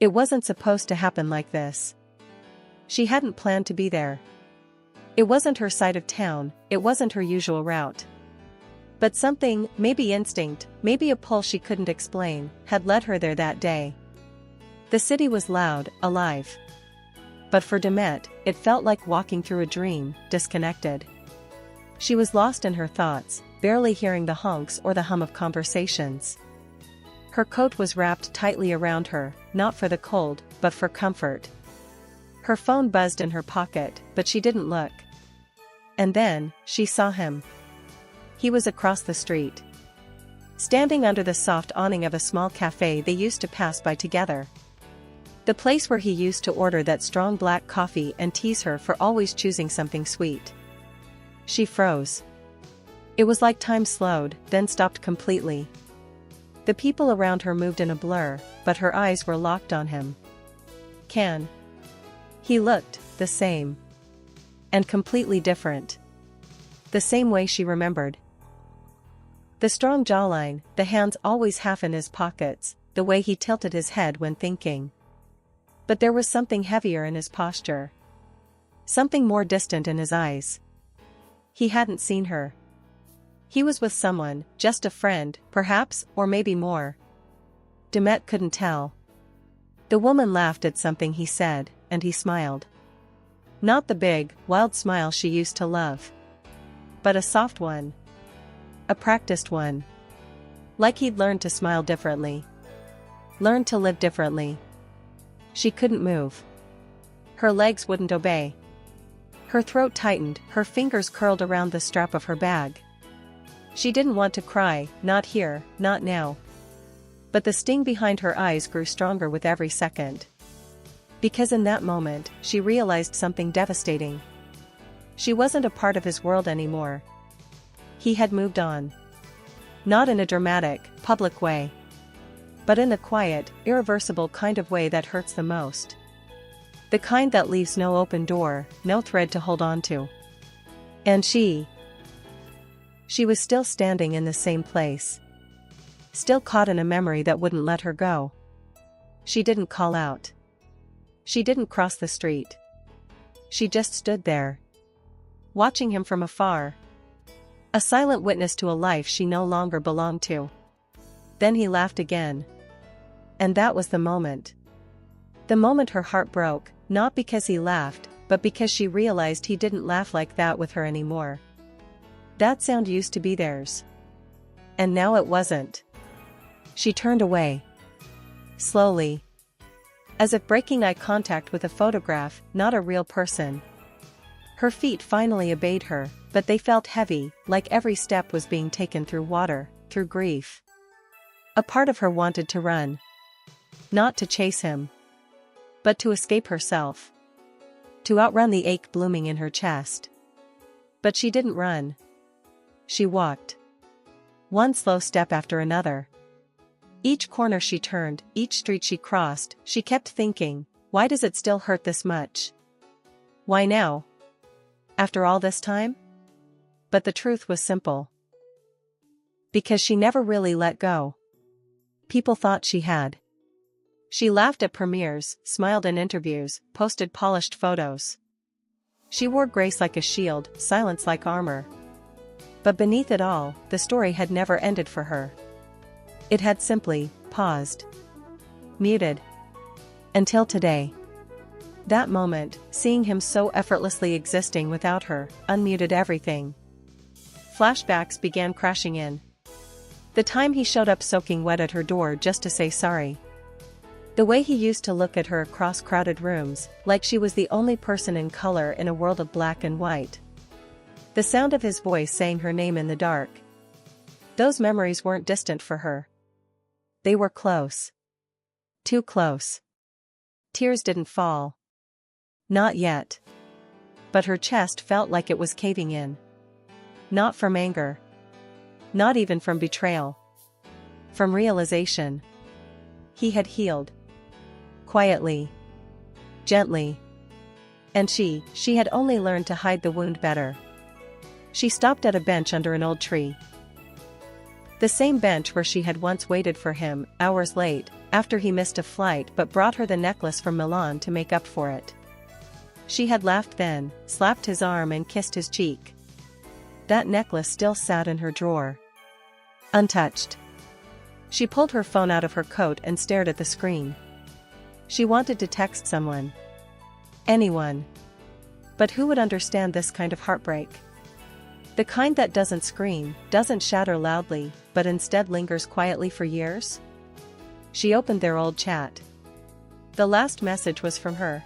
It wasn't supposed to happen like this. She hadn't planned to be there. It wasn't her side of town, it wasn't her usual route. But something, maybe instinct, maybe a pull she couldn't explain, had led her there that day. The city was loud, alive. But for Demet, it felt like walking through a dream, disconnected. She was lost in her thoughts, barely hearing the honks or the hum of conversations. Her coat was wrapped tightly around her, not for the cold, but for comfort. Her phone buzzed in her pocket, but she didn't look. And then, she saw him. He was across the street. Standing under the soft awning of a small cafe they used to pass by together. The place where he used to order that strong black coffee and tease her for always choosing something sweet. She froze. It was like time slowed, then stopped completely. The people around her moved in a blur, but her eyes were locked on him. Can. He looked the same. And completely different. The same way she remembered. The strong jawline, the hands always half in his pockets, the way he tilted his head when thinking. But there was something heavier in his posture. Something more distant in his eyes. He hadn't seen her. He was with someone, just a friend, perhaps, or maybe more. Demet couldn't tell. The woman laughed at something he said, and he smiled. Not the big, wild smile she used to love. But a soft one. A practiced one. Like he'd learned to smile differently. Learned to live differently. She couldn't move. Her legs wouldn't obey. Her throat tightened, her fingers curled around the strap of her bag. She didn't want to cry, not here, not now. But the sting behind her eyes grew stronger with every second. Because in that moment, she realized something devastating. She wasn't a part of his world anymore. He had moved on. Not in a dramatic, public way. But in a quiet, irreversible kind of way that hurts the most. The kind that leaves no open door, no thread to hold on to. And she was still standing in the same place. Still caught in a memory that wouldn't let her go. She didn't call out. She didn't cross the street. She just stood there. Watching him from afar. A silent witness to a life she no longer belonged to. Then he laughed again. And that was the moment. The moment her heart broke, not because he laughed, but because she realized he didn't laugh like that with her anymore. That sound used to be theirs. And now it wasn't. She turned away. Slowly. As if breaking eye contact with a photograph, not a real person. Her feet finally obeyed her, but they felt heavy, like every step was being taken through water, through grief. A part of her wanted to run. Not to chase him. But to escape herself. To outrun the ache blooming in her chest. But she didn't run. She walked. One slow step after another. Each corner she turned, each street she crossed, she kept thinking, why does it still hurt this much? Why now? After all this time? But the truth was simple. Because she never really let go. People thought she had. She laughed at premieres, smiled in interviews, posted polished photos. She wore grace like a shield, silence like armor. But beneath it all, the story had never ended for her. It had simply paused. Muted. Until today. That moment, seeing him so effortlessly existing without her, unmuted everything. Flashbacks began crashing in. The time he showed up soaking wet at her door just to say sorry. The way he used to look at her across crowded rooms, like she was the only person in color in a world of black and white. The sound of his voice saying her name in the dark. Those memories weren't distant for her. They were close. Too close. Tears didn't fall. Not yet. But her chest felt like it was caving in. Not from anger. Not even from betrayal. From realization. He had healed. Quietly. Gently. And she had only learned to hide the wound better. She stopped at a bench under an old tree. The same bench where she had once waited for him, hours late, after he missed a flight but brought her the necklace from Milan to make up for it. She had laughed then, slapped his arm and kissed his cheek. That necklace still sat in her drawer, untouched. She pulled her phone out of her coat and stared at the screen. She wanted to text someone. Anyone. But who would understand this kind of heartbreak? The kind that doesn't scream, doesn't shatter loudly, but instead lingers quietly for years? She opened their old chat. The last message was from her.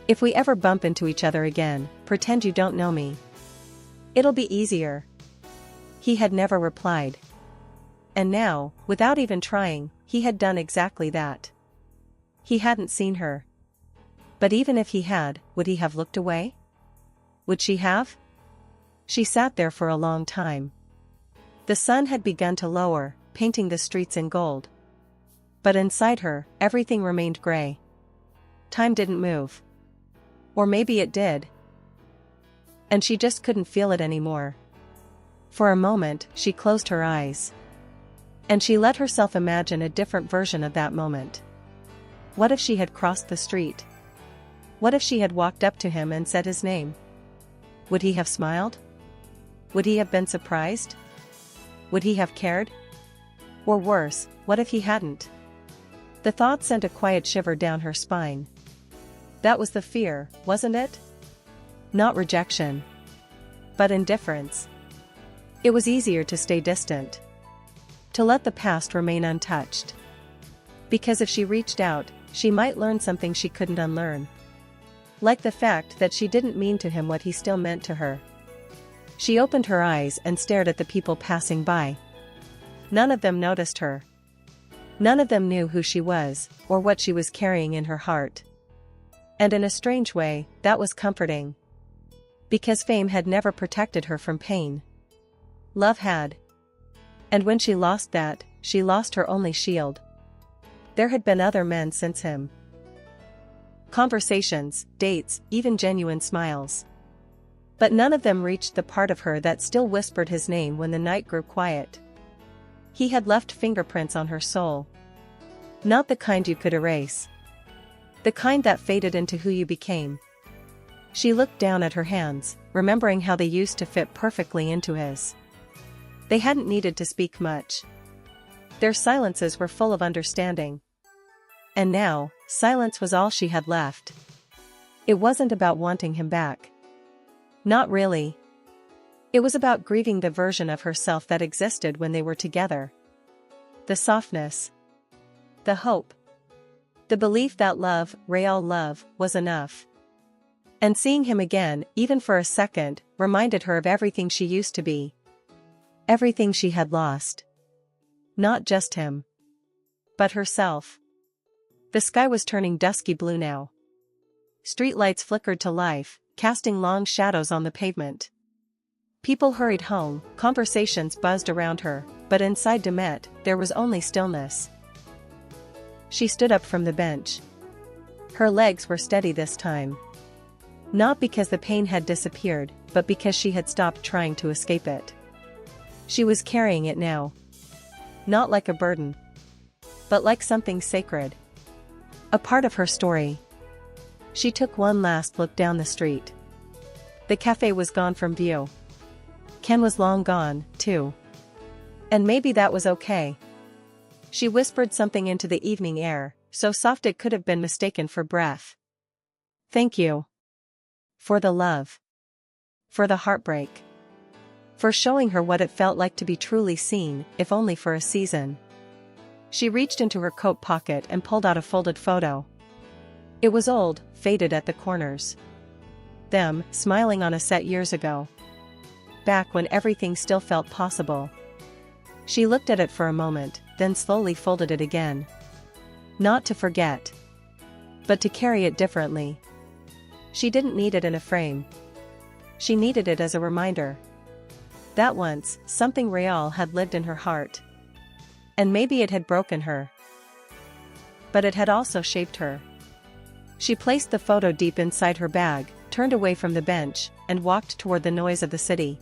If we ever bump into each other again, pretend you don't know me. It'll be easier. He had never replied. And now, without even trying, he had done exactly that. He hadn't seen her. But even if he had, would he have looked away? Would she have? She sat there for a long time. The sun had begun to lower, painting the streets in gold. But inside her, everything remained gray. Time didn't move. Or maybe it did. And she just couldn't feel it anymore. For a moment, she closed her eyes. And she let herself imagine a different version of that moment. What if she had crossed the street? What if she had walked up to him and said his name? Would he have smiled? Would he have been surprised? Would he have cared? Or worse, what if he hadn't? The thought sent a quiet shiver down her spine. That was the fear, wasn't it? Not rejection. But indifference. It was easier to stay distant. To let the past remain untouched. Because if she reached out, she might learn something she couldn't unlearn. Like the fact that she didn't mean to him what he still meant to her. She opened her eyes and stared at the people passing by. None of them noticed her. None of them knew who she was, or what she was carrying in her heart. And in a strange way, that was comforting. Because fame had never protected her from pain. Love had. And when she lost that, she lost her only shield. There had been other men since him. Conversations, dates, even genuine smiles. But none of them reached the part of her that still whispered his name when the night grew quiet. He had left fingerprints on her soul. Not the kind you could erase. The kind that faded into who you became. She looked down at her hands, remembering how they used to fit perfectly into his. They hadn't needed to speak much. Their silences were full of understanding. And now, silence was all she had left. It wasn't about wanting him back. Not really. It was about grieving the version of herself that existed when they were together. The softness. The hope. The belief that love, real love, was enough. And seeing him again, even for a second, reminded her of everything she used to be. Everything she had lost. Not just him. But herself. The sky was turning dusky blue now. Streetlights flickered to life, casting long shadows on the pavement. People hurried home, conversations buzzed around her, but inside Demet, there was only stillness. She stood up from the bench. Her legs were steady this time. Not because the pain had disappeared, but because she had stopped trying to escape it. She was carrying it now. Not like a burden. But like something sacred. A part of her story. She took one last look down the street. The cafe was gone from view. Ken was long gone, too. And maybe that was okay. She whispered something into the evening air, so soft it could have been mistaken for breath. Thank you. For the love. For the heartbreak. For showing her what it felt like to be truly seen, if only for a season. She reached into her coat pocket and pulled out a folded photo. It was old, faded at the corners. Them, smiling on a set years ago. Back when everything still felt possible. She looked at it for a moment, then slowly folded it again. Not to forget. But to carry it differently. She didn't need it in a frame. She needed it as a reminder. That once, something real had lived in her heart. And maybe it had broken her. But it had also shaped her. She placed the photo deep inside her bag, turned away from the bench, and walked toward the noise of the city.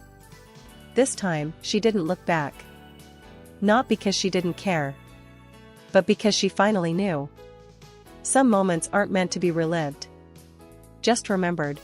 This time, she didn't look back. Not because she didn't care. but because she finally knew. Some moments aren't meant to be relived, just remembered.